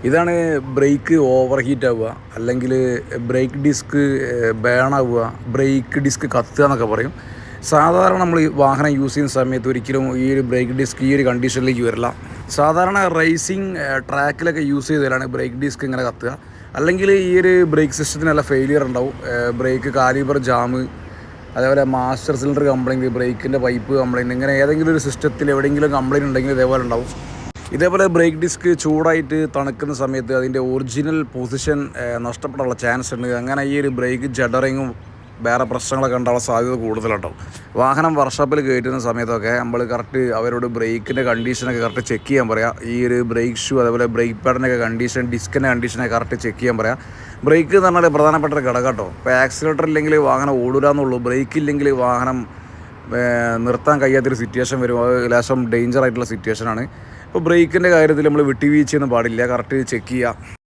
ഇതാണ് break over heat ആവുക, അല്ലെങ്കിൽ ബ്രേക്ക് ഡിസ്ക് ബേൺ ആവുക, ബ്രേക്ക് ഡിസ്ക് കത്തുക എന്നൊക്കെ പറയും. സാധാരണ നമ്മൾ ഈ വാഹനം യൂസ് ചെയ്യുന്ന സമയത്ത് ഒരിക്കലും ഈ ഒരു ബ്രേക്ക് ഡിസ്ക് ഈ ഒരു കണ്ടീഷനിലേക്ക് വരില്ല. സാധാരണ റേസിംഗ് ട്രാക്കിലൊക്കെ യൂസ് ചെയ്തതിലാണ് ബ്രേക്ക് ഡിസ്ക് ഇങ്ങനെ കത്തുക. അല്ലെങ്കിൽ ഈ ഒരു ബ്രേക്ക് സിസ്റ്റത്തിന് നല്ല ഫെയിലിയർ ഉണ്ടാവും. ബ്രേക്ക് കാലിബർ ജാം, അതേപോലെ മാസ്റ്റർ സിലിണ്ടർ കംപ്ലയിൻറ്റ്, ബ്രേക്കിൻ്റെ പൈപ്പ് കംപ്ലയിൻറ്റ്, ഇങ്ങനെ ഏതെങ്കിലും ഒരു സിസ്റ്റത്തിൽ എവിടെയെങ്കിലും കംപ്ലയിൻറ്റ് ഉണ്ടെങ്കിൽ ഇതേപോലെ ഉണ്ടാവും. ഇതേപോലെ ബ്രേക്ക് ഡിസ്ക് ചൂടായിട്ട് തണുക്കുന്ന സമയത്ത് അതിൻ്റെ ഒറിജിനൽ പൊസിഷൻ നഷ്ടപ്പെടാനുള്ള ചാൻസ് ഉണ്ട്. അങ്ങനെ ഈ ഒരു ബ്രേക്ക് ജഡറിങ്ങും വേറെ പ്രശ്നങ്ങളൊക്കെ ഉണ്ടാവാൻ സാധ്യത കൂടുതലുണ്ടാവും. വാഹനം വർക്ക്ഷോപ്പിൽ കയറ്റുന്ന സമയത്തൊക്കെ നമ്മൾ കറക്റ്റ് അവരോട് ബ്രേക്കിൻ്റെ കണ്ടീഷനൊക്കെ കറക്റ്റ് ചെക്ക് ചെയ്യാൻ പറയാം. ഈ ഒരു ബ്രേക്ക് ഷൂ, അതേപോലെ ബ്രേക്ക് പാഡിൻ്റെയൊക്കെ കണ്ടീഷൻ, ഡിസ്കിൻ്റെ കണ്ടീഷനൊക്കെ കറക്റ്റ് ചെക്ക് ചെയ്യാൻ പറയാം. ബ്രേക്ക് എന്ന് പറഞ്ഞാൽ പ്രധാനപ്പെട്ട ഒരു ഘടകം കേട്ടോ. ഇപ്പോൾ ആക്സിലേറ്റർ ഇല്ലെങ്കിൽ വാഹനം ഓടില്ലാന്നുള്ളൂ, ബ്രേക്ക് ഇല്ലെങ്കിൽ വാഹനം നിർത്താൻ കഴിയാത്തൊരു സിറ്റുവേഷൻ വരും. അത് ലേശം ഡേഞ്ചർ ആയിട്ടുള്ള സിറ്റുവേഷനാണ്. ഇപ്പോൾ ബ്രേക്കിൻ്റെ കാര്യത്തിൽ നമ്മൾ വിട്ടുവീഴ്ചയൊന്നും പാടില്ല, കറക്റ്റ് ചെക്ക് ചെയ്യുക.